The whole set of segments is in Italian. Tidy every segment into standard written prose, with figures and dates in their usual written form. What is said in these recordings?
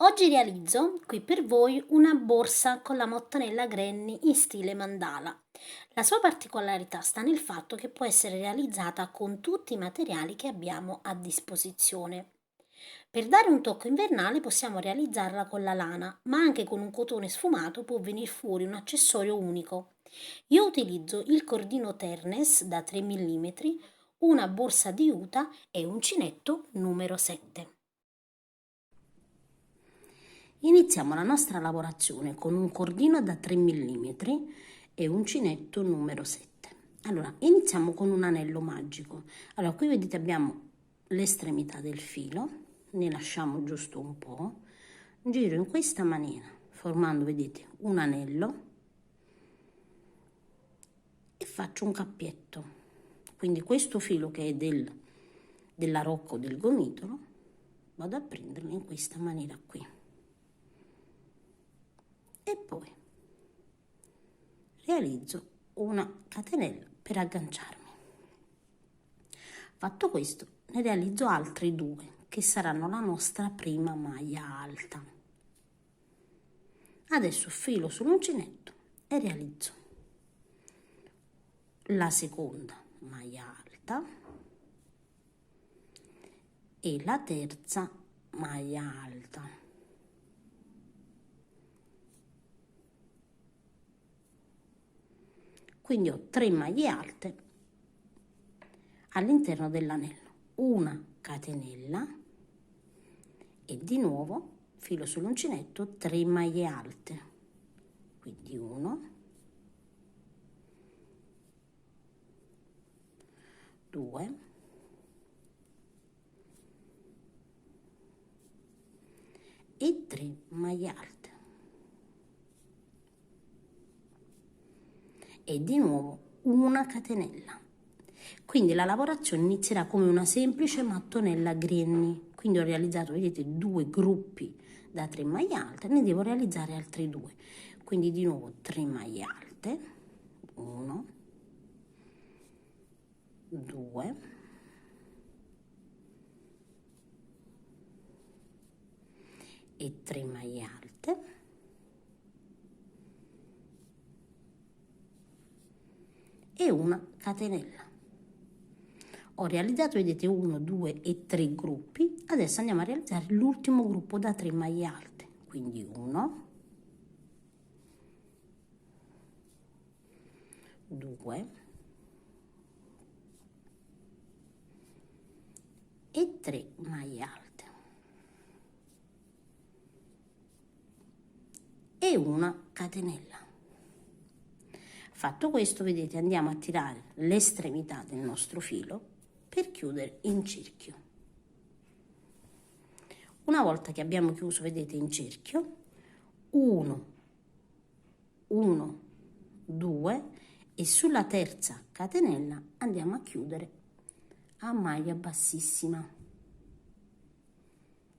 Oggi realizzo qui per voi una borsa con la mottanella Granny in stile mandala. La sua particolarità sta nel fatto che può essere realizzata con tutti i materiali che abbiamo a disposizione. Per dare un tocco invernale possiamo realizzarla con la lana, ma anche con un cotone sfumato può venire fuori un accessorio unico. Io utilizzo il cordino Ternes da 3 mm, una borsa di juta e uncinetto numero 7. Iniziamo la nostra lavorazione con un cordino da 3 mm e uncinetto numero 7. Allora, iniziamo con un anello magico. Allora, qui vedete abbiamo l'estremità del filo, ne lasciamo giusto un po', giro in questa maniera, formando, vedete, un anello e faccio un cappietto. Quindi questo filo che è della rocca o del gomitolo, vado a prenderlo in questa maniera qui. E poi realizzo una catenella per agganciarmi. Fatto questo, ne realizzo altri due che saranno la nostra prima maglia alta. Adesso filo sull'uncinetto e realizzo la seconda maglia alta e la terza maglia alta. Quindi ho 3 maglie alte all'interno dell'anello, una catenella e di nuovo filo sull'uncinetto 3 maglie alte, quindi 1, 2 e 3 maglie alte e di nuovo una catenella. Quindi la lavorazione inizierà come una semplice mattonella Granny. Quindi ho realizzato, vedete, 2 gruppi da 3 maglie alte, ne devo realizzare altri 2. Quindi di nuovo 3 maglie alte, 1, 2 e 3 maglie alte e una catenella. Ho realizzato, vedete, 1, 2 e 3 gruppi. Adesso andiamo a realizzare l'ultimo gruppo da 3 maglie alte. Quindi 1, 2 e 3 maglie alte e una catenella. Fatto questo, vedete, andiamo a tirare l'estremità del nostro filo per chiudere in cerchio. Una volta che abbiamo chiuso, vedete, in cerchio, 1, 1, 2 e sulla terza catenella andiamo a chiudere a maglia bassissima,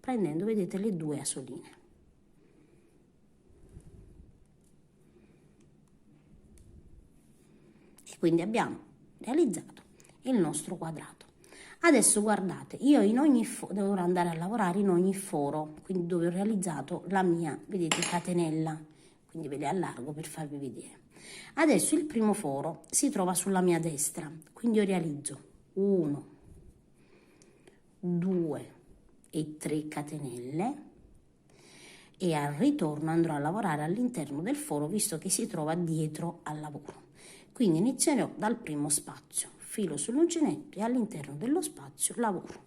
prendendo, vedete, le 2 asoline. E quindi abbiamo realizzato il nostro quadrato. Adesso guardate, io in ogni devo andare a lavorare in ogni foro, quindi dove ho realizzato la mia, vedete, catenella, quindi ve le allargo per farvi vedere. Adesso il primo foro si trova sulla mia destra, quindi io realizzo 1, 2 e 3 catenelle e al ritorno andrò a lavorare all'interno del foro visto che si trova dietro al lavoro. Quindi inizierò dal primo spazio, filo sull'uncinetto e all'interno dello spazio lavoro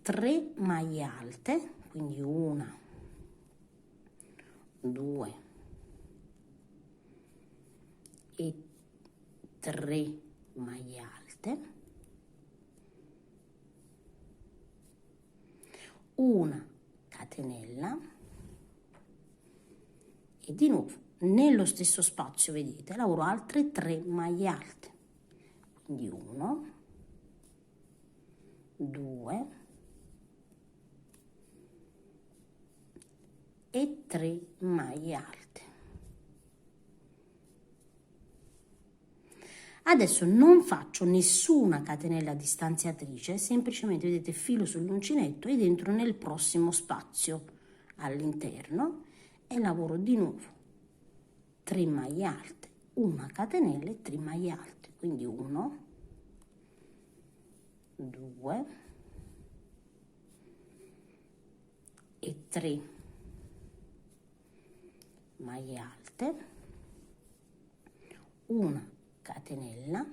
3 maglie alte, quindi 1, 2 e 3 maglie alte, una catenella e di nuovo nello stesso spazio, vedete, lavoro altre 3 maglie alte, quindi 1, 2 e 3 maglie alte. Adesso non faccio nessuna catenella distanziatrice, semplicemente vedete filo sull'uncinetto ed entro nel prossimo spazio all'interno e lavoro di nuovo 3 maglie alte, una catenella e 3 maglie alte, quindi 1, 2 e 3 maglie alte, una catenella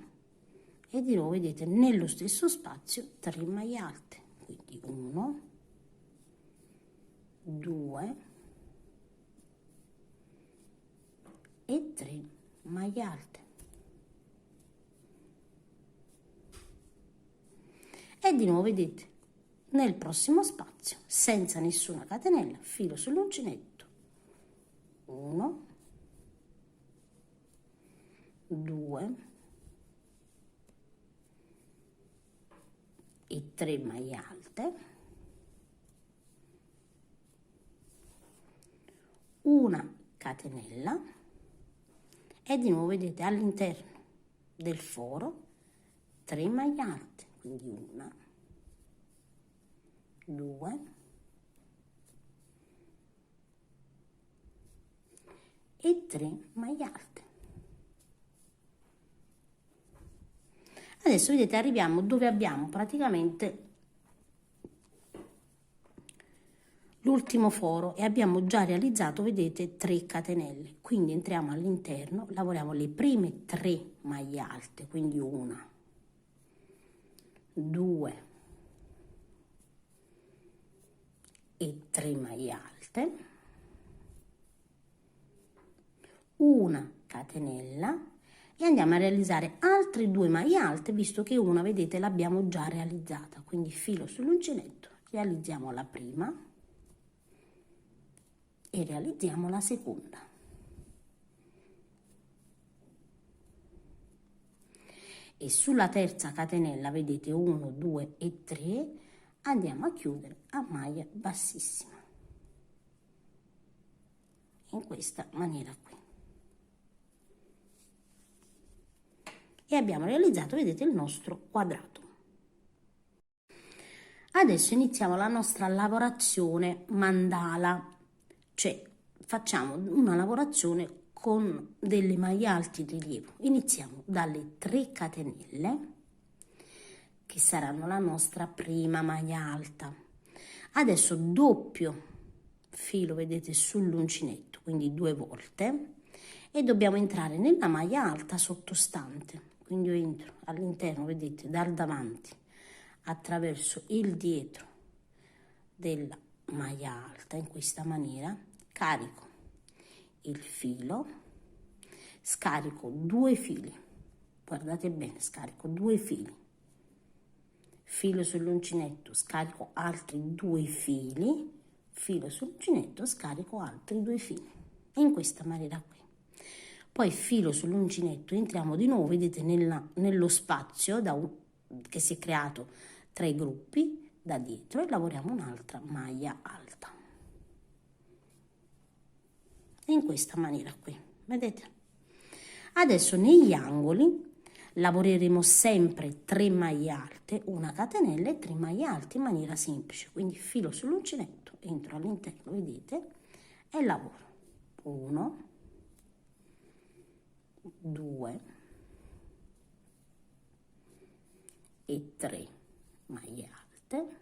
e di nuovo vedete nello stesso spazio 3 maglie alte, quindi 1, 2 e 3 maglie alte. E di nuovo vedete nel prossimo spazio senza nessuna catenella filo sull'uncinetto, 1, 2 e 3 maglie alte, una catenella e di nuovo vedete all'interno del foro 3 maglie alte, quindi 1, 2 e 3 maglie alte. Adesso vedete arriviamo dove abbiamo praticamente l'ultimo foro e abbiamo già realizzato, vedete, 3 catenelle, quindi entriamo all'interno, lavoriamo le prime 3 maglie alte, quindi 1, 2 e 3 maglie alte, una catenella e andiamo a realizzare altre 2 maglie alte, visto che una, vedete, l'abbiamo già realizzata, quindi filo sull'uncinetto, realizziamo la prima e realizziamo la seconda. E sulla terza catenella, vedete, 1, 2 e 3, andiamo a chiudere a maglia bassissima, in questa maniera qui. E abbiamo realizzato, vedete, il nostro quadrato. Adesso iniziamo la nostra lavorazione mandala, cioè facciamo una lavorazione con delle maglie alte in rilievo. Iniziamo dalle 3 catenelle, che saranno la nostra prima maglia alta. Adesso doppio filo, vedete, sull'uncinetto, quindi 2 volte, e dobbiamo entrare nella maglia alta sottostante. Quindi io entro all'interno, vedete, dal davanti attraverso il dietro della maglia alta in questa maniera, carico il filo, scarico 2 fili, guardate bene, scarico 2 fili, filo sull'uncinetto, scarico altri 2 fili, filo sull'uncinetto, scarico altri 2 fili, in questa maniera qui. Poi filo sull'uncinetto, entriamo di nuovo, vedete, nello spazio che si è creato tra i gruppi da dietro, e lavoriamo un'altra maglia alta in questa maniera qui, vedete. Adesso negli angoli lavoreremo sempre 3 maglie alte, una catenella e 3 maglie alte in maniera semplice, quindi filo sull'uncinetto, entro all'interno, vedete, e lavoro 1, 2 e 3 maglie alte,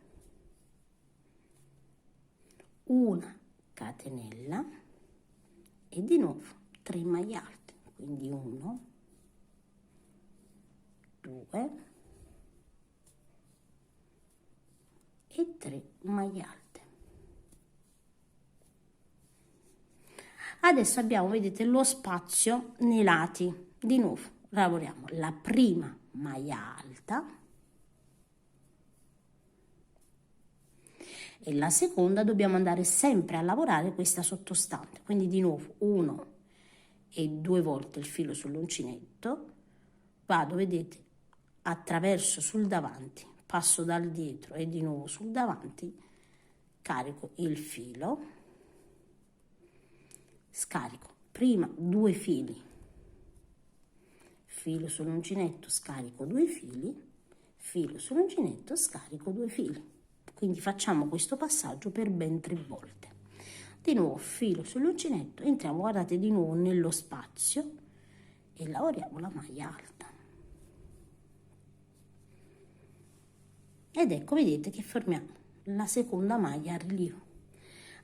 una catenella e di nuovo 3 maglie alte, quindi 1, 2 e 3 maglie alte. Adesso abbiamo, vedete, lo spazio nei lati. Di nuovo lavoriamo la prima maglia alta e la seconda dobbiamo andare sempre a lavorare questa sottostante, quindi di nuovo 1 e 2 volte il filo sull'uncinetto, vado, vedete, attraverso sul davanti, passo dal dietro e di nuovo sul davanti, carico il filo, scarico prima 2 fili, filo sull'uncinetto, scarico 2 fili, filo sull'uncinetto, scarico 2 fili. Quindi facciamo questo passaggio per ben 3 volte. Di nuovo filo sull'uncinetto, entriamo, guardate, di nuovo nello spazio e lavoriamo la maglia alta. Ed ecco, vedete che formiamo la seconda maglia a rilievo.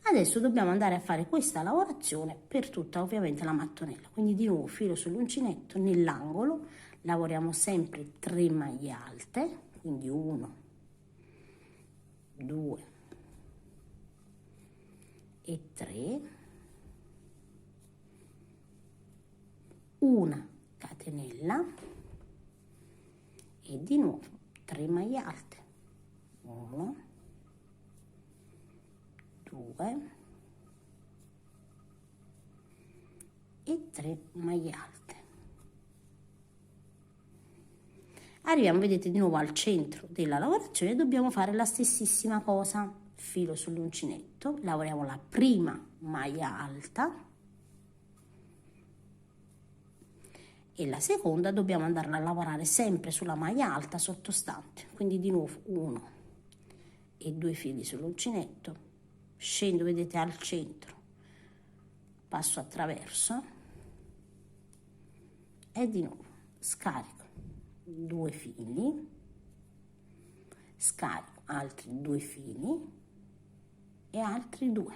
Adesso dobbiamo andare a fare questa lavorazione per tutta ovviamente la mattonella, quindi di nuovo filo sull'uncinetto, nell'angolo lavoriamo sempre 3 maglie alte, quindi 1, 2 e 3, una catenella e di nuovo 3 maglie alte, 1, 2 e 3 maglie alte. Arriviamo, vedete, di nuovo al centro della lavorazione e dobbiamo fare la stessissima cosa. Filo sull'uncinetto, lavoriamo la prima maglia alta e la seconda dobbiamo andarla a lavorare sempre sulla maglia alta sottostante, quindi di nuovo 1 e 2 fili sull'uncinetto, scendo, vedete, al centro, passo attraverso e di nuovo scarico 2 fili, scarico altri 2 fili e altri 2,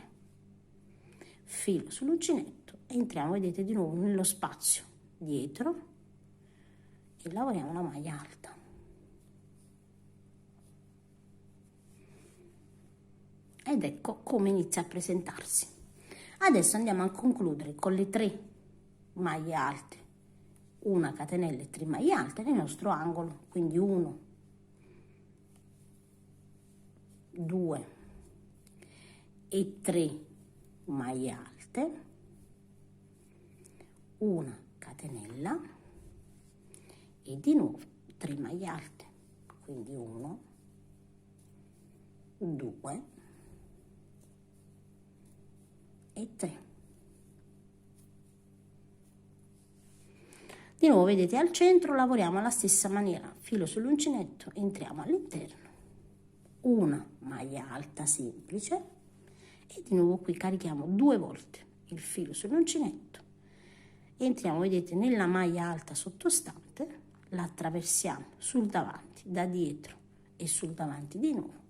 filo sull'uncinetto, entriamo, vedete, di nuovo nello spazio dietro e lavoriamo la maglia alta. Ed ecco come inizia a presentarsi. Adesso andiamo a concludere con le 3 maglie alte, una catenella e 3 maglie alte nel nostro angolo, quindi 1, 2 e 3 maglie alte, una catenella e di nuovo 3 maglie alte, quindi 1, 2 e 3. Di nuovo, vedete, al centro lavoriamo alla stessa maniera, filo sull'uncinetto, entriamo all'interno, una maglia alta semplice e di nuovo qui carichiamo 2 volte il filo sull'uncinetto, entriamo, vedete, nella maglia alta sottostante, la attraversiamo sul davanti, da dietro e sul davanti di nuovo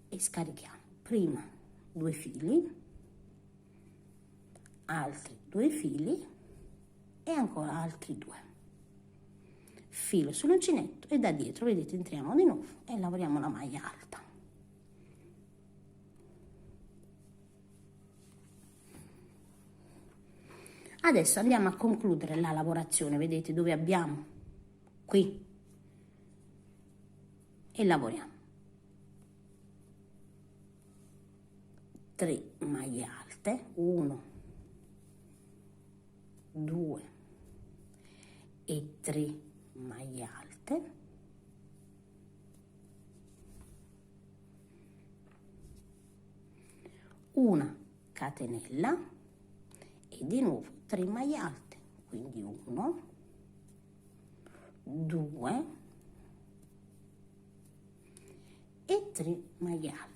e scarichiamo prima 2 fili, altri 2 fili e ancora altri 2, filo sull'uncinetto e da dietro, vedete, entriamo di nuovo e lavoriamo la maglia alta. Adesso andiamo a concludere la lavorazione, vedete, dove abbiamo qui e lavoriamo 3 maglie alte, 1, 2 e 3 maglie alte, una catenella e di nuovo 3 maglie alte, quindi 1, 2 e 3 maglie alte.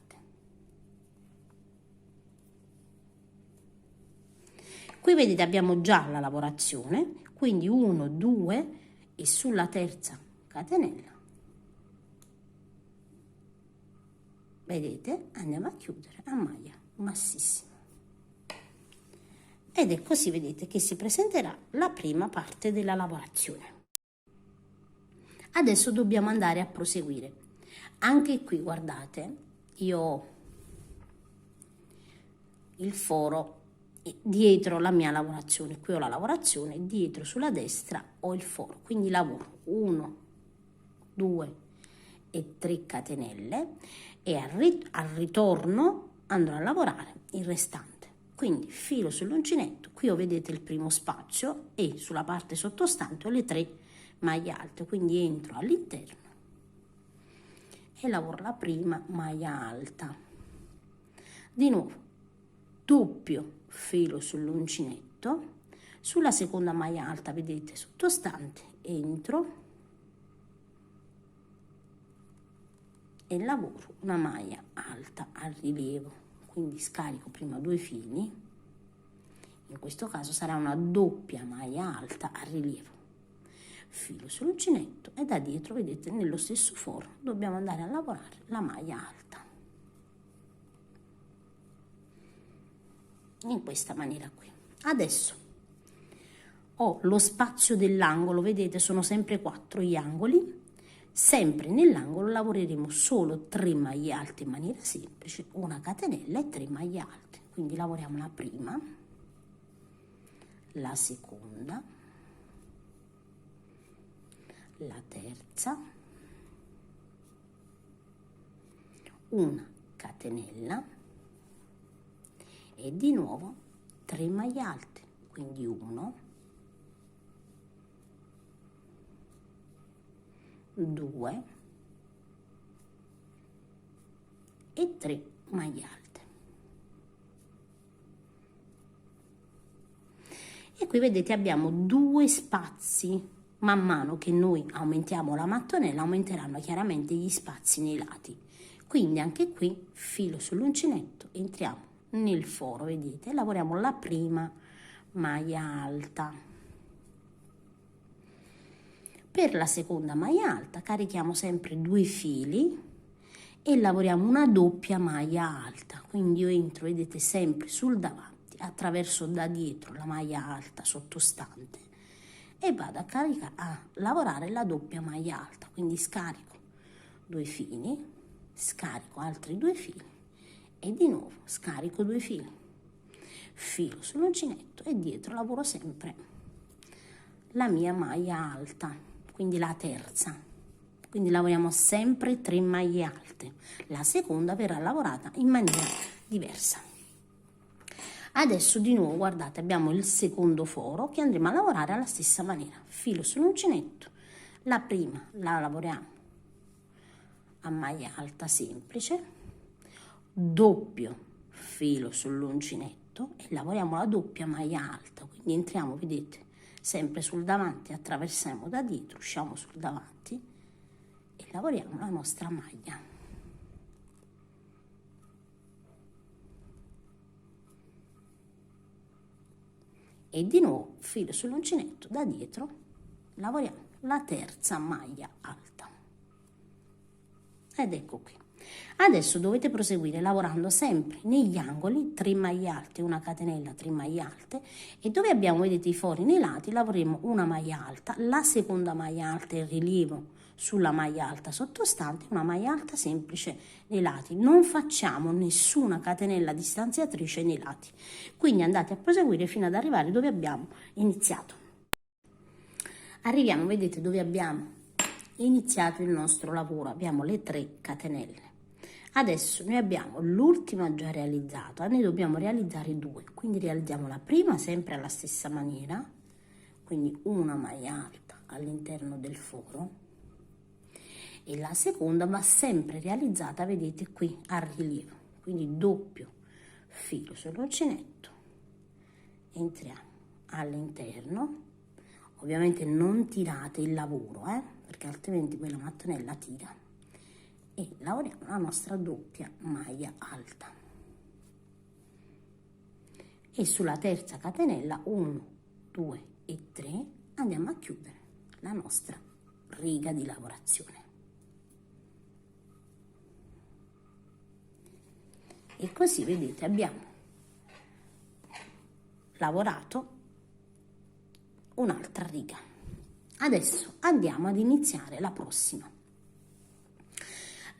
Qui vedete abbiamo già la lavorazione, quindi 1, 2 e sulla terza catenella, vedete, andiamo a chiudere a maglia bassissima. Ed è così, vedete, che si presenterà la prima parte della lavorazione. Adesso dobbiamo andare a proseguire. Anche qui, guardate, io ho il foro dietro la mia lavorazione, qui ho la lavorazione, dietro sulla destra ho il foro, quindi lavoro 1, 2 e 3 catenelle e al ritorno andrò a lavorare il restante, quindi filo sull'uncinetto, qui ho, vedete, il primo spazio e sulla parte sottostante ho le 3 maglie alte, quindi entro all'interno e lavoro la prima maglia alta, di nuovo doppio filo sull'uncinetto, sulla seconda maglia alta, vedete, sottostante entro e lavoro una maglia alta al rilievo, quindi scarico prima 2 fili, in questo caso sarà una doppia maglia alta al rilievo, filo sull'uncinetto e da dietro, vedete, nello stesso foro dobbiamo andare a lavorare la maglia alta in questa maniera qui. Adesso ho lo spazio dell'angolo, vedete, sono sempre 4 gli angoli. Sempre nell'angolo lavoreremo solo 3 maglie alte in maniera semplice, una catenella e 3 maglie alte. Quindi lavoriamo la prima, la seconda, la terza, una catenella e di nuovo 3 maglie alte, quindi 1, 2 e 3 maglie alte. E qui vedete abbiamo 2 spazi. Man mano che noi aumentiamo la mattonella aumenteranno chiaramente gli spazi nei lati. Quindi anche qui filo sull'uncinetto, entriamo nel foro, vedete, lavoriamo la prima maglia alta. Per la seconda maglia alta carichiamo sempre 2 fili e lavoriamo una doppia maglia alta, quindi io entro, vedete, sempre sul davanti, attraverso da dietro la maglia alta sottostante e vado a lavorare la doppia maglia alta, quindi scarico 2 fili, scarico altri 2 fili e di nuovo scarico 2 fili, filo sull'uncinetto e dietro lavoro sempre la mia maglia alta, quindi la terza, quindi lavoriamo sempre 3 maglie alte, la seconda verrà lavorata in maniera diversa. Adesso di nuovo, guardate, abbiamo il secondo foro che andremo a lavorare alla stessa maniera, filo sull'uncinetto, la prima la lavoriamo a maglia alta semplice, doppio filo sull'uncinetto e lavoriamo la doppia maglia alta, quindi entriamo, vedete, sempre sul davanti, attraversiamo da dietro, usciamo sul davanti e lavoriamo la nostra maglia. E di nuovo filo sull'uncinetto, da dietro lavoriamo la terza maglia alta. Ed ecco qui. Adesso dovete proseguire lavorando sempre negli angoli, 3 maglie alte, una catenella, 3 maglie alte, e dove abbiamo, vedete, i fori nei lati lavoreremo una maglia alta, la seconda maglia alta in rilievo sulla maglia alta sottostante, una maglia alta semplice nei lati. Non facciamo nessuna catenella distanziatrice nei lati, quindi andate a proseguire fino ad arrivare dove abbiamo iniziato. Arriviamo, vedete, dove abbiamo iniziato il nostro lavoro, abbiamo le 3 catenelle. Adesso noi abbiamo l'ultima già realizzata, ne dobbiamo realizzare 2, quindi realizziamo la prima sempre alla stessa maniera, quindi una maglia alta all'interno del foro, e la seconda va sempre realizzata, vedete, qui a rilievo, quindi doppio filo sull'uncinetto, entriamo all'interno, ovviamente non tirate il lavoro, perché altrimenti poi la mattonella tira, e lavoriamo la nostra doppia maglia alta e sulla terza catenella 1, 2 e 3 andiamo a chiudere la nostra riga di lavorazione. E così, vedete, abbiamo lavorato un'altra riga. Adesso andiamo ad iniziare la prossima.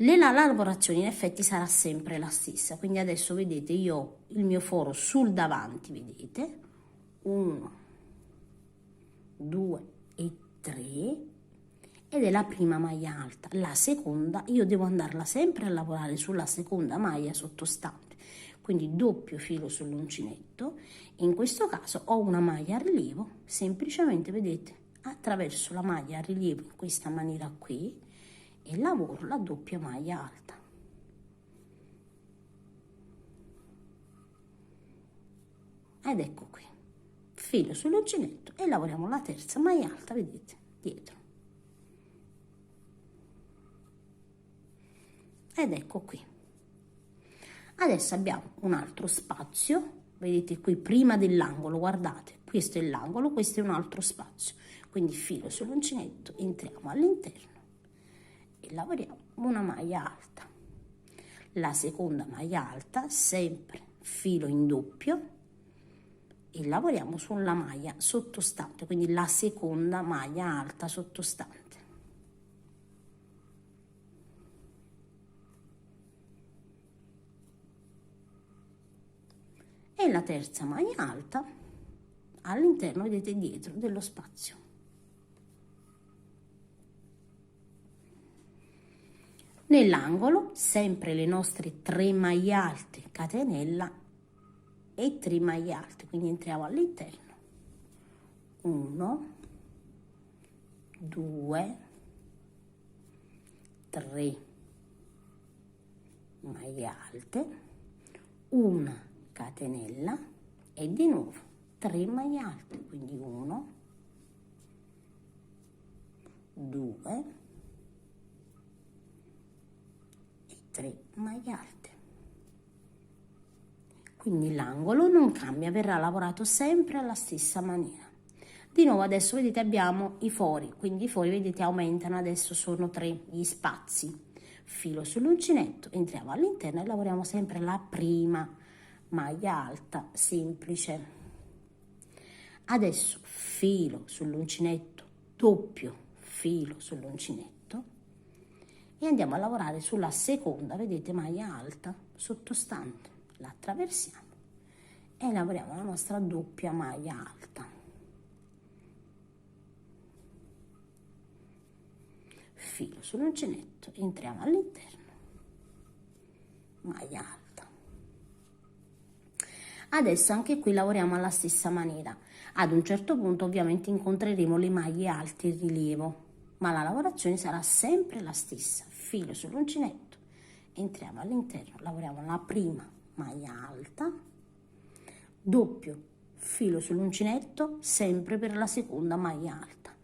La lavorazione in effetti sarà sempre la stessa, quindi adesso vedete io ho il mio foro sul davanti, vedete, 1, 2 e 3 ed è la prima maglia alta. La seconda io devo andarla sempre a lavorare sulla seconda maglia sottostante, quindi doppio filo sull'uncinetto, in questo caso ho una maglia a rilievo, semplicemente, vedete, attraverso la maglia a rilievo in questa maniera qui e lavoro la doppia maglia alta. Ed ecco qui, filo sull'uncinetto e lavoriamo la terza maglia alta, vedete, dietro. Ed ecco qui. Adesso abbiamo un altro spazio, vedete qui prima dell'angolo, guardate, questo è l'angolo, questo è un altro spazio, quindi filo sull'uncinetto, entriamo all'interno e lavoriamo una maglia alta. La seconda maglia alta, sempre filo in doppio e lavoriamo sulla maglia sottostante, quindi la seconda maglia alta sottostante. E la terza maglia alta all'interno, vedete, dietro dello spazio. Nell'angolo sempre le nostre 3 maglie alte, catenella e 3 maglie alte, quindi entriamo all'interno, 1, 2, 3 maglie alte, una catenella e di nuovo 3 maglie alte, quindi 1, 2 e 3 maglie alte. Quindi l'angolo non cambia, verrà lavorato sempre alla stessa maniera. Di nuovo adesso vedete abbiamo i fori, quindi i fori vedete aumentano, adesso sono 3 gli spazi. Filo sull'uncinetto, entriamo all'interno e lavoriamo sempre la prima maglia alta semplice. Adesso filo sull'uncinetto, doppio filo sull'uncinetto e andiamo a lavorare sulla seconda, vedete, maglia alta sottostante, la attraversiamo e lavoriamo la nostra doppia maglia alta. Filo sull'uncinetto, entriamo all'interno, maglia alta. Adesso anche qui lavoriamo alla stessa maniera. Ad un certo punto ovviamente incontreremo le maglie alte in rilievo, ma la lavorazione sarà sempre la stessa. Filo sull'uncinetto, entriamo all'interno, lavoriamo la prima maglia alta, doppio filo sull'uncinetto, sempre per la seconda maglia alta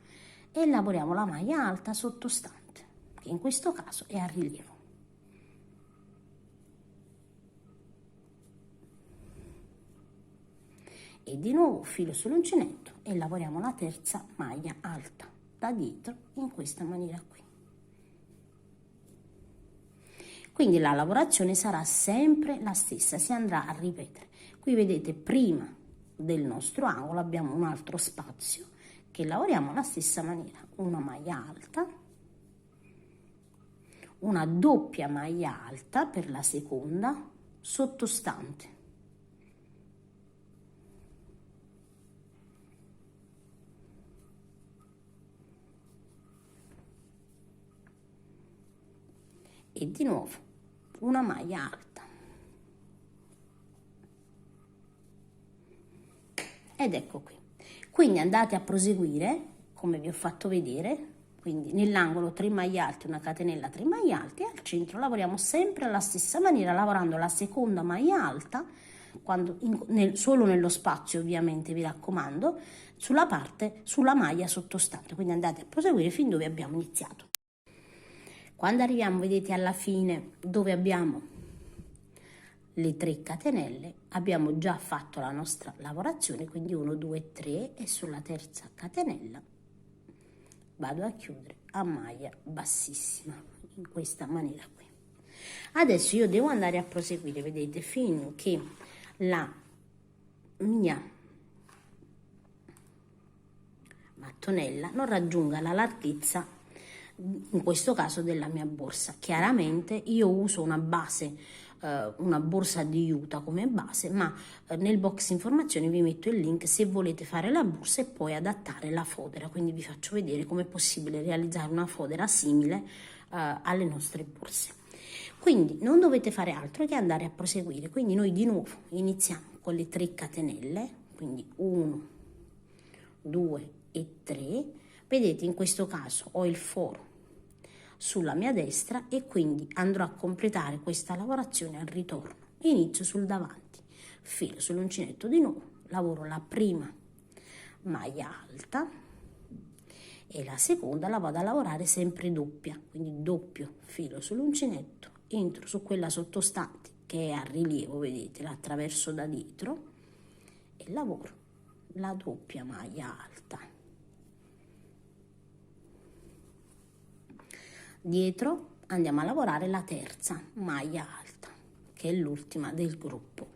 e lavoriamo la maglia alta sottostante, che in questo caso è a rilievo. E di nuovo filo sull'uncinetto e lavoriamo la terza maglia alta da dietro in questa maniera qui. Quindi la lavorazione sarà sempre la stessa, si andrà a ripetere. Qui vedete prima del nostro angolo abbiamo un altro spazio che lavoriamo alla stessa maniera, una maglia alta, una doppia maglia alta per la seconda sottostante. E di nuovo una maglia alta ed ecco qui. Quindi andate a proseguire come vi ho fatto vedere, quindi nell'angolo 3 maglie alte, una catenella, 3 maglie alte e al centro lavoriamo sempre alla stessa maniera lavorando la seconda maglia alta solo nello spazio, ovviamente, vi raccomando, sulla maglia sottostante. Quindi andate a proseguire fin dove abbiamo iniziato. Quando arriviamo, vedete, alla fine dove abbiamo le 3 catenelle, abbiamo già fatto la nostra lavorazione, quindi 1, 2, 3 e sulla terza catenella vado a chiudere a maglia bassissima in questa maniera qui. Adesso io devo andare a proseguire, vedete, finché la mia mattonella non raggiunga la larghezza, in questo caso, della mia borsa. Chiaramente io uso una borsa di juta come base, ma nel box informazioni vi metto il link se volete fare la borsa e poi adattare la fodera, quindi vi faccio vedere come è possibile realizzare una fodera simile alle nostre borse. Quindi non dovete fare altro che andare a proseguire. Quindi noi di nuovo iniziamo con le 3 catenelle, quindi 1, 2 e 3. Vedete, in questo caso ho il foro sulla mia destra e quindi andrò a completare questa lavorazione al ritorno. Inizio sul davanti, filo sull'uncinetto di nuovo, lavoro la prima maglia alta e la seconda la vado a lavorare sempre doppia, quindi doppio filo sull'uncinetto, entro su quella sottostante che è a rilievo, vedete, la attraverso da dietro e lavoro la doppia maglia alta. Dietro andiamo a lavorare la terza maglia alta, che è l'ultima del gruppo.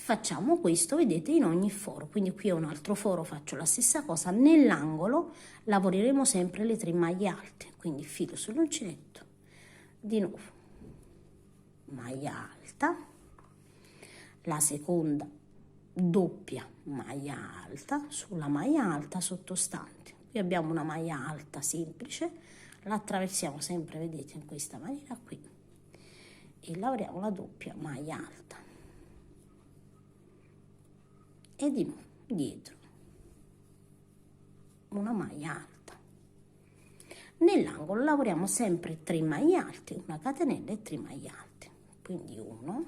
Facciamo questo, vedete, in ogni foro, quindi qui è un altro foro, faccio la stessa cosa, nell'angolo lavoreremo sempre le 3 maglie alte, quindi filo sull'uncinetto, di nuovo maglia alta, la seconda doppia maglia alta sulla maglia alta sottostante. Qui abbiamo una maglia alta semplice, la attraversiamo sempre, vedete, in questa maniera qui e lavoriamo la doppia maglia alta. E di nuovo dietro una maglia alta. Nell'angolo lavoriamo sempre 3 maglie alte, una catenella e 3 maglie alte, quindi 1,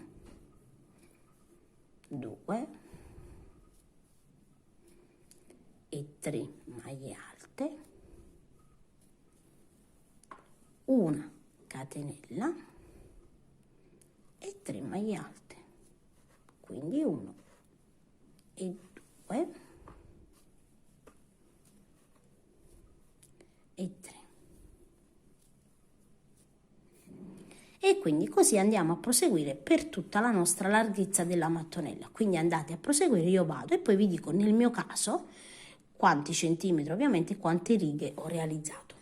2 e 3 maglie alte, una catenella e 3 maglie alte, quindi 1 e 2 e 3. E quindi così andiamo a proseguire per tutta la nostra larghezza della mattonella. Quindi andate a proseguire, io vado e poi vi dico nel mio caso quanti centimetri, ovviamente quante righe ho realizzato.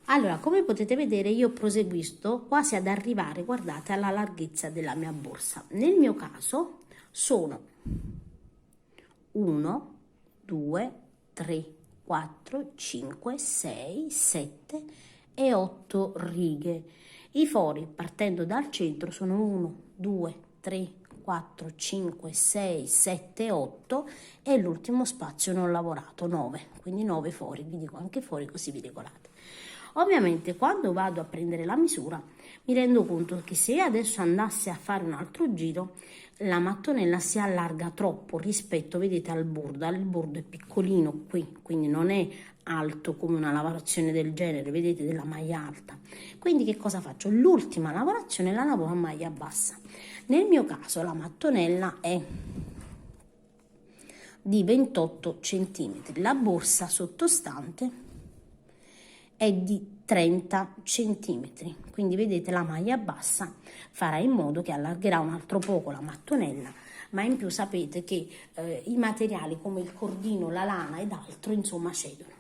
Allora, come potete vedere, io proseguisco quasi ad arrivare, guardate, alla larghezza della mia borsa. Nel mio caso sono 1, 2, 3, 4, 5, 6, 7 e 8 righe. I fori partendo dal centro sono 1, 2, 3, 4, 5, 6, 7, 8 e l'ultimo spazio non lavorato, 9, quindi 9 fori, vi dico anche fuori così vi regolate. Ovviamente quando vado a prendere la misura mi rendo conto che se adesso andassi a fare un altro giro la mattonella si allarga troppo rispetto, vedete, al bordo. Il bordo è piccolino qui, quindi non è alto come una lavorazione del genere, vedete, della maglia alta. Quindi che cosa faccio? L'ultima lavorazione la lavoro a maglia bassa. Nel mio caso la mattonella è di 28 cm, la borsa sottostante è di 30 cm, quindi vedete la maglia bassa farà in modo che allargherà un altro poco la mattonella, ma in più sapete che i materiali come il cordino, la lana ed altro insomma cedono.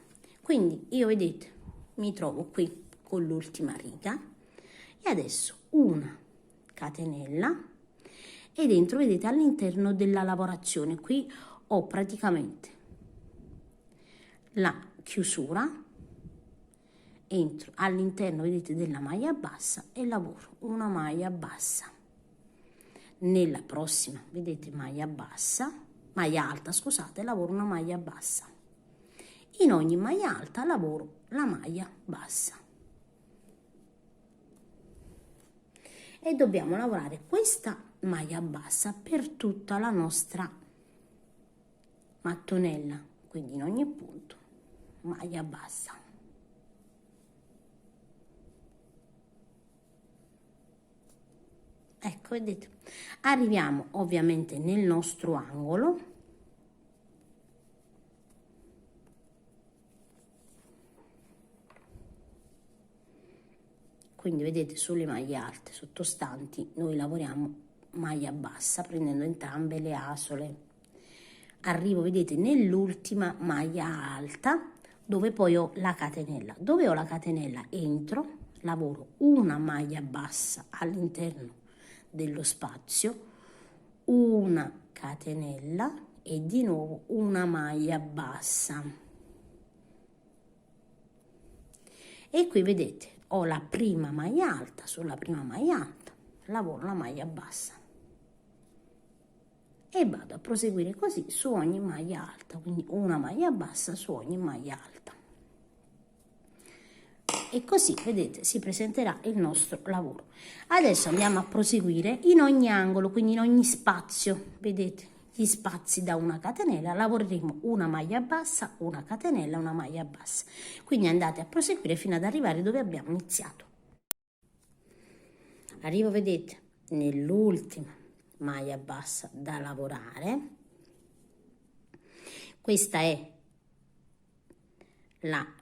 Quindi io, vedete, mi trovo qui con l'ultima riga e adesso una catenella e dentro, vedete, all'interno della lavorazione qui ho praticamente la chiusura, entro all'interno, vedete, della maglia bassa e lavoro una maglia bassa. Nella prossima, vedete, maglia bassa, maglia alta, scusate, lavoro una maglia bassa. In ogni maglia alta lavoro la maglia bassa. E dobbiamo lavorare questa maglia bassa per tutta la nostra mattonella, quindi in ogni punto maglia bassa. Ecco, vedete, arriviamo ovviamente nel nostro angolo, quindi vedete sulle maglie alte sottostanti noi lavoriamo maglia bassa prendendo entrambe le asole. Arrivo, vedete, nell'ultima maglia alta dove poi ho la catenella. Dove ho la catenella entro, lavoro una maglia bassa all'interno dello spazio, una catenella e di nuovo una maglia bassa. E qui vedete ho la prima maglia alta, sulla prima maglia alta lavoro la maglia bassa e vado a proseguire così su ogni maglia alta, quindi una maglia bassa su ogni maglia alta. E così, vedete, si presenterà il nostro lavoro. Adesso andiamo a proseguire in ogni angolo, quindi in ogni spazio, vedete, gli spazi da una catenella, lavoreremo una maglia bassa, una catenella, una maglia bassa. Quindi andate a proseguire fino ad arrivare dove abbiamo iniziato. Arrivo, vedete, nell'ultima maglia bassa da lavorare. Questa è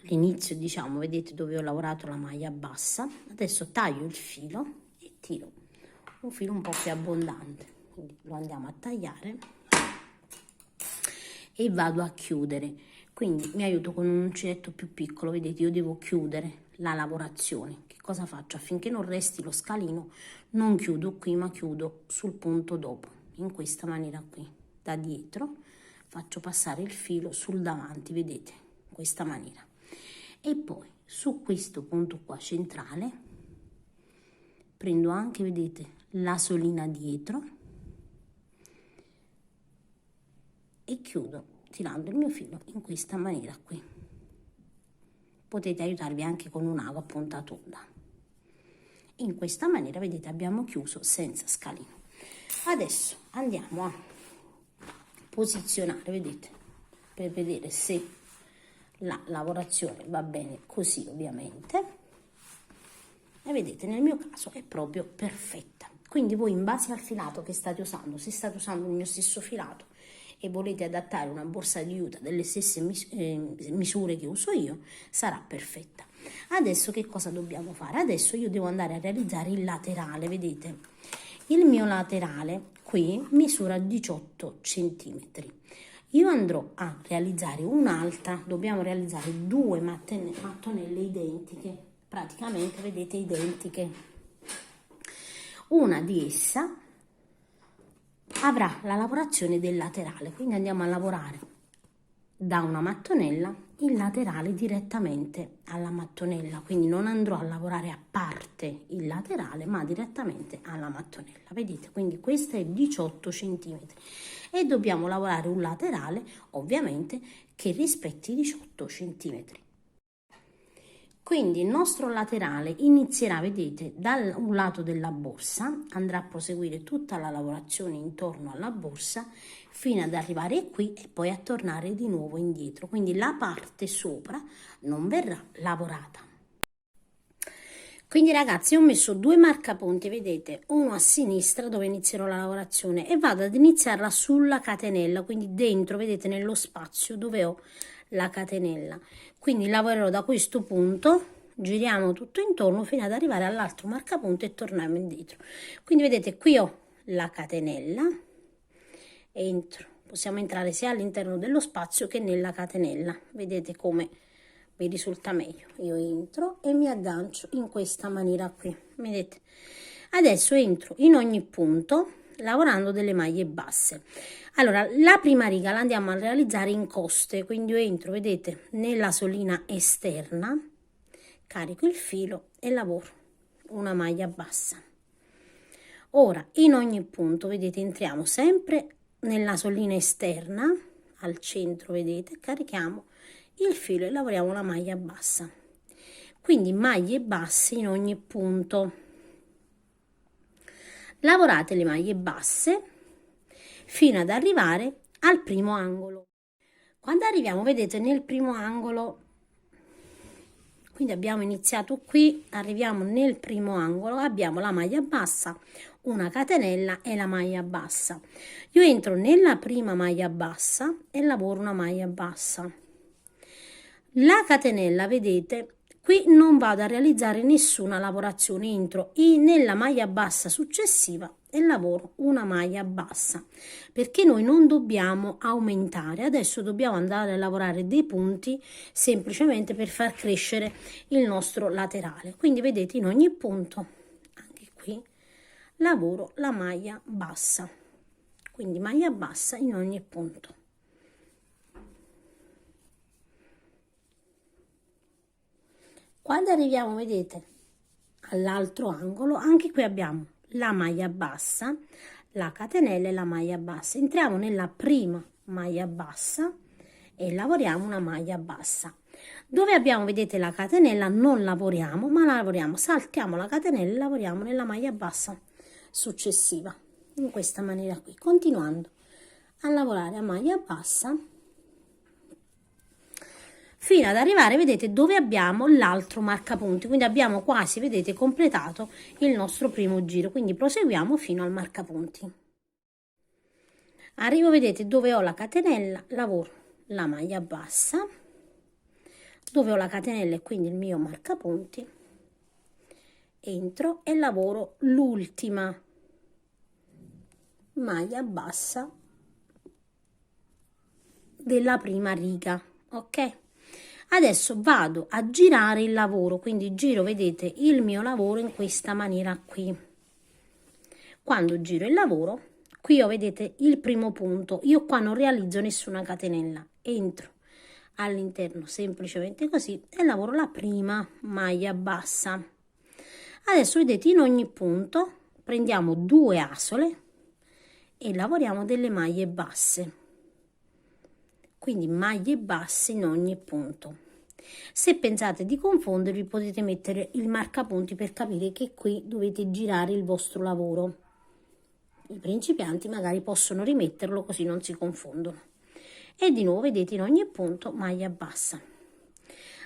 l'inizio, diciamo, vedete dove ho lavorato la maglia bassa. Adesso taglio il filo e tiro un filo un po' più abbondante, quindi lo andiamo a tagliare e vado a chiudere. Quindi mi aiuto con un uncinetto più piccolo, vedete, io devo chiudere la lavorazione. Che cosa faccio? Affinché non resti lo scalino, non chiudo qui ma chiudo sul punto dopo, in questa maniera qui. Da dietro faccio passare il filo sul davanti, vedete, in questa maniera. E poi su questo punto qua centrale prendo anche, vedete, la solina dietro e chiudo tirando il mio filo in questa maniera qui. Potete aiutarvi anche con un ago a punta tonda. In questa maniera, vedete, abbiamo chiuso senza scalino. Adesso andiamo a posizionare, vedete, per vedere se la lavorazione va bene così, ovviamente. E vedete, nel mio caso è proprio perfetta. Quindi voi, in base al filato che state usando, se state usando il mio stesso filato e volete adattare una borsa di juta delle stesse misure che uso io, sarà perfetta. Adesso che cosa dobbiamo fare? Adesso io devo andare a realizzare il laterale, vedete. Il mio laterale qui misura 18 centimetri. Io andrò a realizzare un'altra, dobbiamo realizzare due mattonelle identiche, praticamente, vedete, identiche. Una di essa avrà la lavorazione del laterale, quindi andiamo a lavorare da una mattonella il laterale direttamente alla mattonella, quindi non andrò a lavorare a parte il laterale ma direttamente alla mattonella, vedete, quindi questa è 18 centimetri e dobbiamo lavorare un laterale ovviamente che rispetti i 18 centimetri. Quindi il nostro laterale inizierà, vedete, da un lato della borsa, andrà a proseguire tutta la lavorazione intorno alla borsa fino ad arrivare qui e poi a tornare di nuovo indietro. Quindi la parte sopra non verrà lavorata. Quindi ragazzi, ho messo due marcapunti, vedete, uno a sinistra dove inizierò la lavorazione e vado ad iniziarla sulla catenella, quindi dentro, vedete, nello spazio dove ho la catenella. Quindi lavorerò da questo punto, giriamo tutto intorno fino ad arrivare all'altro marcapunto e torniamo indietro. Quindi vedete, qui ho la catenella, entro, possiamo entrare sia all'interno dello spazio che nella catenella, vedete come vi risulta meglio. Io entro e mi aggancio in questa maniera qui, vedete. Adesso entro in ogni punto lavorando delle maglie basse. Allora, la prima riga la andiamo a realizzare in coste, quindi io entro, vedete, nella solina esterna, carico il filo e lavoro una maglia bassa. Ora, in ogni punto, vedete, entriamo sempre nella solina esterna, al centro, vedete, carichiamo il filo e lavoriamo la maglia bassa. Quindi maglie basse in ogni punto. Lavorate le maglie basse fino ad arrivare al primo angolo. Quando arriviamo, vedete, nel primo angolo, quindi abbiamo iniziato qui, arriviamo nel primo angolo, abbiamo la maglia bassa, una catenella e la maglia bassa. Io entro nella prima maglia bassa e lavoro una maglia bassa. La catenella, vedete, qui non vado a realizzare nessuna lavorazione, entro nella maglia bassa successiva e lavoro una maglia bassa, perché noi non dobbiamo aumentare, adesso dobbiamo andare a lavorare dei punti semplicemente per far crescere il nostro laterale. Quindi vedete, in ogni punto, anche qui, lavoro la maglia bassa, quindi maglia bassa in ogni punto. Quando arriviamo, vedete, all'altro angolo, anche qui abbiamo la maglia bassa, la catenella e la maglia bassa. Entriamo nella prima maglia bassa e lavoriamo una maglia bassa. Dove abbiamo, vedete, la catenella non lavoriamo, ma la lavoriamo, saltiamo la catenella e lavoriamo nella maglia bassa successiva, in questa maniera qui, continuando a lavorare a maglia bassa fino ad arrivare, vedete, dove abbiamo l'altro marcapunti, quindi abbiamo quasi, vedete, completato il nostro primo giro, quindi proseguiamo fino al marcapunti. Arrivo, vedete, dove ho la catenella, lavoro la maglia bassa, dove ho la catenella e quindi il mio marcapunti, entro e lavoro l'ultima maglia bassa della prima riga, ok? Adesso vado a girare il lavoro, quindi giro, vedete, il mio lavoro in questa maniera qui. Quando giro il lavoro, qui ho, vedete, il primo punto, io qua non realizzo nessuna catenella, entro all'interno semplicemente così e lavoro la prima maglia bassa. Adesso, vedete, in ogni punto prendiamo 2 asole e lavoriamo delle maglie basse, quindi maglie basse in ogni punto. Se pensate di confondervi, potete mettere il marcapunti per capire che qui dovete girare il vostro lavoro. I principianti magari possono rimetterlo così non si confondono. E di nuovo, vedete, in ogni punto maglia bassa.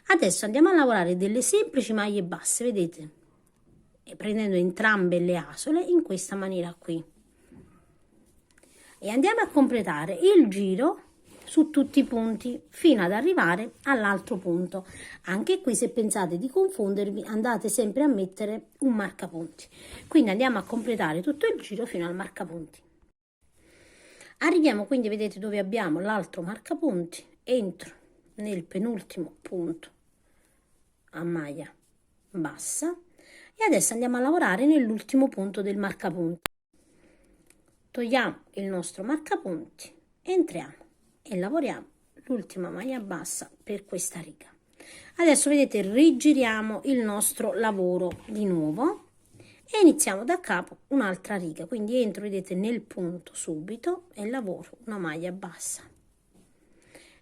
Adesso andiamo a lavorare delle semplici maglie basse, vedete, e prendendo entrambe le asole in questa maniera qui. E andiamo a completare il giro su tutti i punti fino ad arrivare all'altro punto. Anche qui, se pensate di confondervi, andate sempre a mettere un marcapunti. Quindi andiamo a completare tutto il giro fino al marcapunti. Arriviamo quindi, vedete, dove abbiamo l'altro marcapunti, entro nel penultimo punto a maglia bassa e adesso andiamo a lavorare nell'ultimo punto del marcapunti. Togliamo il nostro marcapunti, entriamo e lavoriamo l'ultima maglia bassa per questa riga. Adesso, vedete, rigiriamo il nostro lavoro di nuovo e iniziamo da capo un'altra riga, quindi entro, vedete, nel punto subito e lavoro una maglia bassa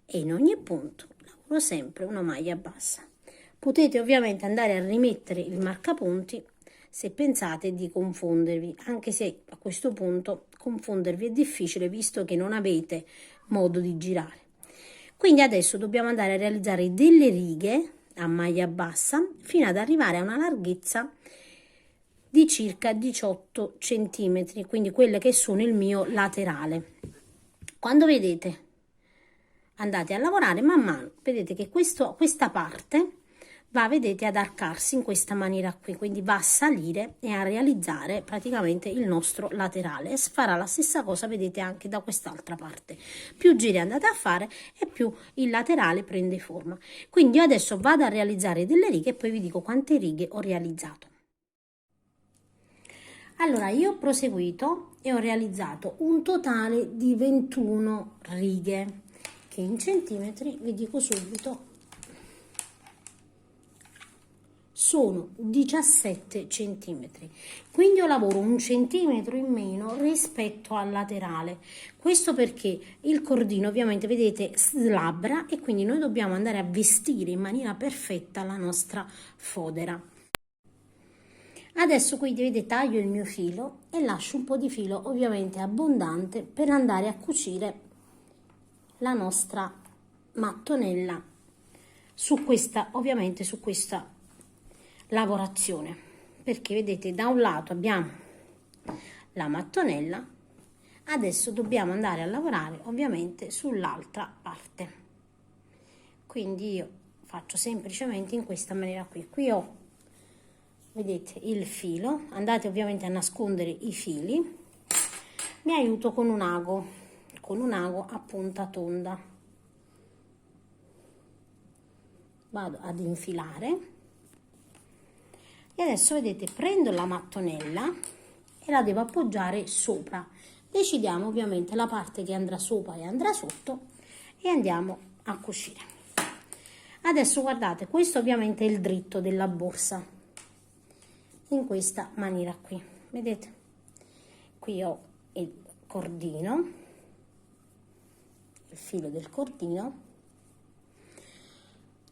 e in ogni punto lavoro sempre una maglia bassa. Potete ovviamente andare a rimettere il marcapunti se pensate di confondervi, anche se a questo punto confondervi è difficile visto che non avete modo di girare. Quindi adesso dobbiamo andare a realizzare delle righe a maglia bassa fino ad arrivare a una larghezza di circa 18 centimetri, quindi quelle che sono il mio laterale. Quando vedete, andate a lavorare man mano, vedete che questa parte va, vedete, ad arcarsi in questa maniera qui, quindi va a salire e a realizzare praticamente il nostro laterale e farà la stessa cosa, vedete, anche da quest'altra parte. Più giri andate a fare e più il laterale prende forma. Quindi io adesso vado a realizzare delle righe e poi vi dico quante righe ho realizzato. Allora, io ho proseguito e ho realizzato un totale di 21 righe che in centimetri vi dico subito sono 17 centimetri, quindi io lavoro 1 centimetro in meno rispetto al laterale. Questo perché il cordino, ovviamente, vedete, slabra e quindi noi dobbiamo andare a vestire in maniera perfetta la nostra fodera. Adesso quindi, vedete, taglio il mio filo e lascio un po' di filo, ovviamente abbondante, per andare a cucire la nostra mattonella su questa, ovviamente, su questa lavorazione, perché vedete, da un lato abbiamo la mattonella, adesso dobbiamo andare a lavorare ovviamente sull'altra parte. Quindi io faccio semplicemente in questa maniera qui ho, vedete, il filo, andate ovviamente a nascondere i fili, mi aiuto con un ago a punta tonda, vado ad infilare. E adesso, vedete, prendo la mattonella e la devo appoggiare sopra. Decidiamo ovviamente la parte che andrà sopra e andrà sotto e andiamo a cucire. Adesso guardate, questo ovviamente è il dritto della borsa, in questa maniera qui, vedete? Qui ho il cordino, il filo del cordino.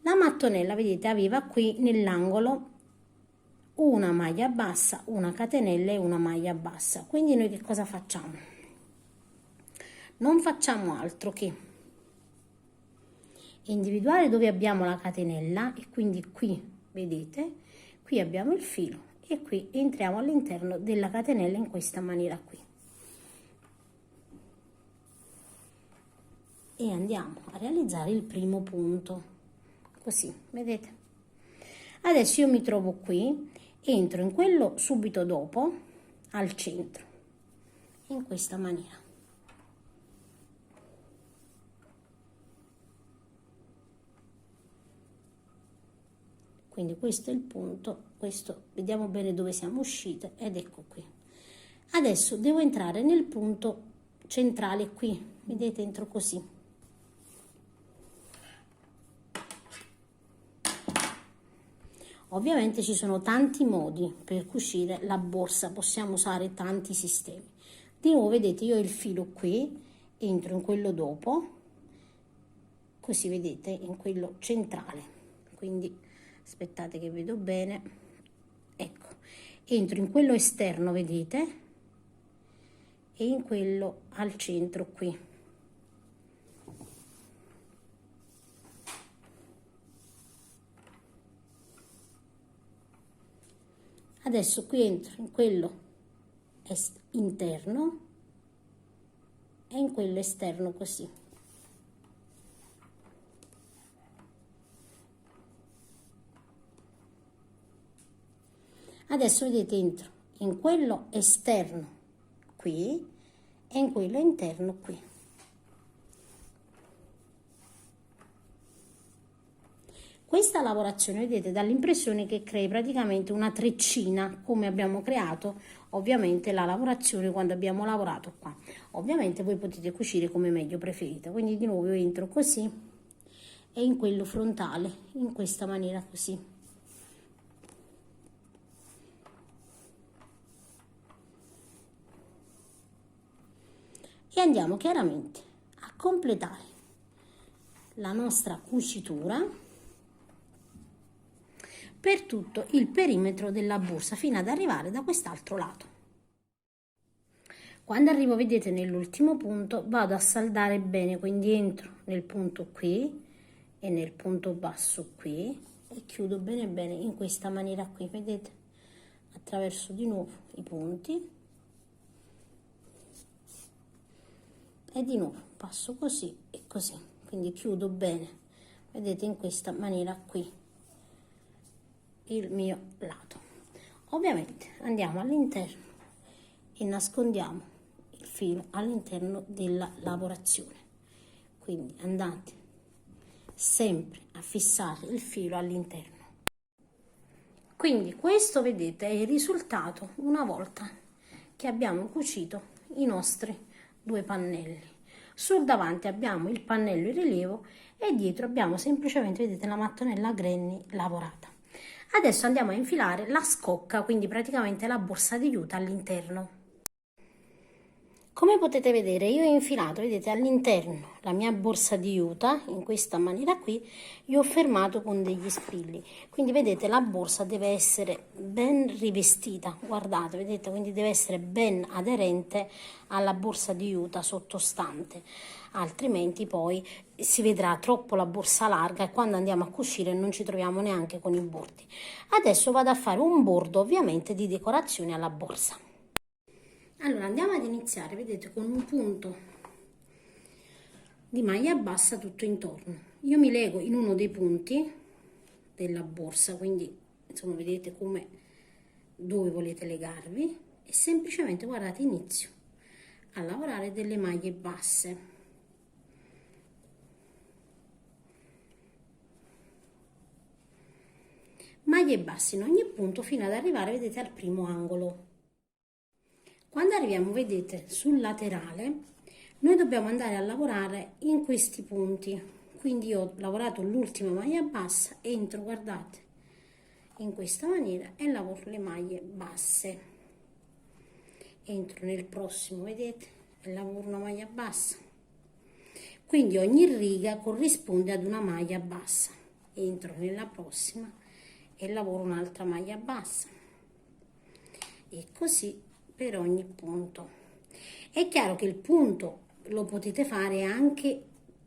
La mattonella, vedete, aveva qui nell'angolo una maglia bassa, una catenella e una maglia bassa. Quindi noi che cosa facciamo? non facciamo altro che individuare dove abbiamo la catenella e quindi qui, vedete, qui abbiamo il filo e qui entriamo all'interno della catenella in questa maniera qui. E andiamo a realizzare il primo punto, così, vedete? Adesso io mi trovo qui, entro in quello subito dopo, al centro, in questa maniera. Quindi questo è il punto, questo vediamo bene dove siamo uscite ed ecco qui. Adesso devo entrare nel punto centrale qui, vedete, entro così. Ovviamente ci sono tanti modi per cucire la borsa, possiamo usare tanti sistemi. Di nuovo vedete, io ho il filo qui, entro in quello dopo, così vedete, in quello centrale. Quindi aspettate che vedo bene, ecco, entro in quello esterno, vedete, e in quello al centro qui. Adesso qui entro in quello interno e in quello esterno così. Adesso vedete, entro in quello esterno qui e in quello interno qui. Questa lavorazione, vedete, dà l'impressione che crei praticamente una treccina, come abbiamo creato ovviamente la lavorazione quando abbiamo lavorato qua. Ovviamente voi potete cucire come meglio preferite, quindi di nuovo io entro così e in quello frontale, in questa maniera così. E andiamo chiaramente a completare la nostra cucitura per tutto il perimetro della borsa fino ad arrivare da quest'altro lato. Quando arrivo, vedete, nell'ultimo punto vado a saldare bene, quindi entro nel punto qui e nel punto basso qui e chiudo bene bene in questa maniera qui, vedete, attraverso di nuovo i punti e di nuovo passo così e così, quindi chiudo bene, vedete, in questa maniera qui il mio lato. Ovviamente andiamo all'interno e nascondiamo il filo all'interno della lavorazione, quindi andate sempre a fissare il filo all'interno. Quindi questo, vedete, è il risultato una volta che abbiamo cucito i nostri due pannelli. Sul davanti abbiamo il pannello in rilievo e dietro abbiamo semplicemente, vedete, la mattonella a granny lavorata. Adesso andiamo a infilare la scocca, quindi praticamente la borsa di juta all'interno. Come potete vedere, io ho infilato, vedete, all'interno la mia borsa di juta in questa maniera qui, io ho fermato con degli spilli, quindi vedete la borsa deve essere ben rivestita, guardate, vedete, quindi deve essere ben aderente alla borsa di juta sottostante, altrimenti poi si vedrà troppo la borsa larga e quando andiamo a cucire non ci troviamo neanche con i bordi. Adesso vado a fare un bordo ovviamente di decorazione alla borsa. Allora andiamo ad iniziare, vedete, con un punto di maglia bassa tutto intorno. Io mi lego in uno dei punti della borsa, quindi insomma vedete come, dove volete legarvi e semplicemente, guardate, inizio a lavorare delle maglie basse. Maglie basse in ogni punto fino ad arrivare, vedete, al primo angolo. Quando arriviamo, vedete, sul laterale, noi dobbiamo andare a lavorare in questi punti. Quindi io ho lavorato l'ultima maglia bassa, entro, guardate, in questa maniera e lavoro le maglie basse. Entro nel prossimo, vedete, e lavoro una maglia bassa. Quindi ogni riga corrisponde ad una maglia bassa. Entro nella prossima e lavoro un'altra maglia bassa. E così per ogni punto. È chiaro che il punto lo potete fare anche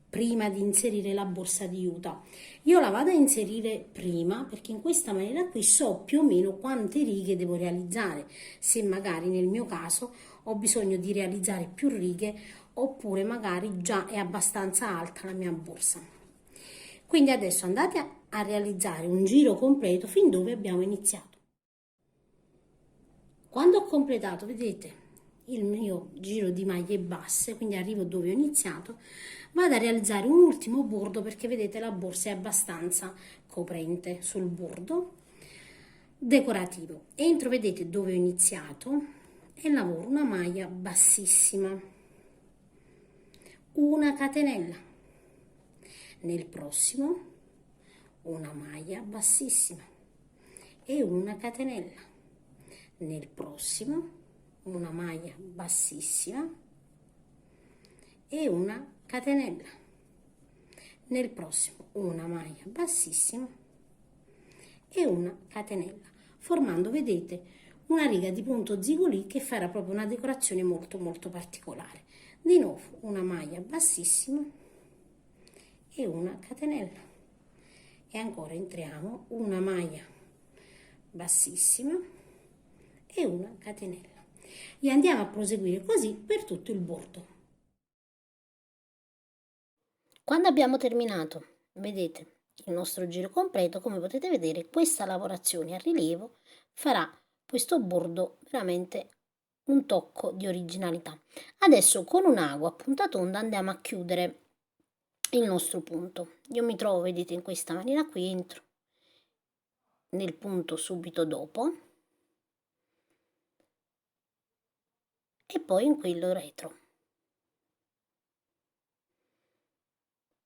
prima di inserire la borsa di juta. Io la vado a inserire prima perché in questa maniera qui so più o meno quante righe devo realizzare, se magari nel mio caso ho bisogno di realizzare più righe oppure magari già è abbastanza alta la mia borsa. Quindi adesso andate a realizzare un giro completo fin dove abbiamo iniziato. Quando ho completato, vedete, il mio giro di maglie basse, quindi arrivo dove ho iniziato, vado a realizzare un ultimo bordo perché vedete la borsa è abbastanza coprente sul bordo decorativo. Entro, vedete dove ho iniziato e lavoro una maglia bassissima, una catenella, nel prossimo una maglia bassissima e una catenella, nel prossimo una maglia bassissima e una catenella, nel prossimo una maglia bassissima e una catenella, formando, vedete, una riga di punto zigolì che farà proprio una decorazione molto molto particolare. Di nuovo una maglia bassissima e una catenella e ancora entriamo una maglia bassissima e una catenella e andiamo a proseguire così per tutto il bordo. Quando abbiamo terminato, vedete, il nostro giro completo, come potete vedere, questa lavorazione a rilievo farà questo bordo veramente un tocco di originalità. Adesso con un ago a punta tonda andiamo a chiudere il nostro punto. Io mi trovo, vedete, in questa maniera qui, entro nel punto subito dopo e poi in quello retro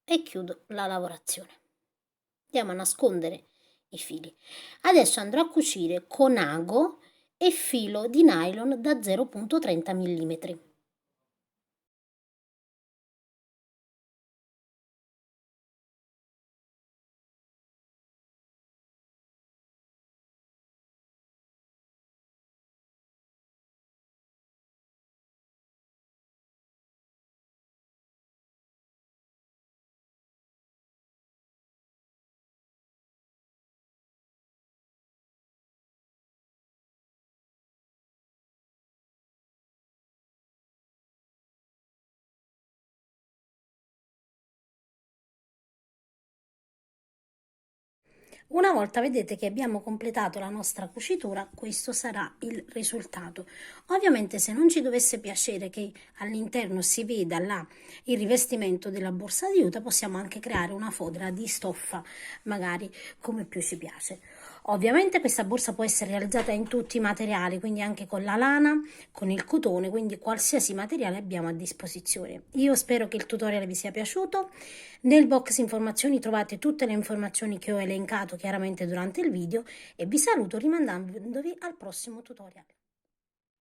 e chiudo la lavorazione. Andiamo a nascondere i fili. Adesso andrò a cucire con ago e filo di nylon da 0,30 mm. Una volta vedete che abbiamo completato la nostra cucitura, questo sarà il risultato. Ovviamente se non ci dovesse piacere che all'interno si veda là il rivestimento della borsa di juta, possiamo anche creare una fodera di stoffa, magari come più ci piace. Ovviamente questa borsa può essere realizzata in tutti i materiali, quindi anche con la lana, con il cotone, quindi qualsiasi materiale abbiamo a disposizione. Io spero che il tutorial vi sia piaciuto. Nel box informazioni trovate tutte le informazioni che ho elencato chiaramente durante il video e vi saluto rimandandovi al prossimo tutorial.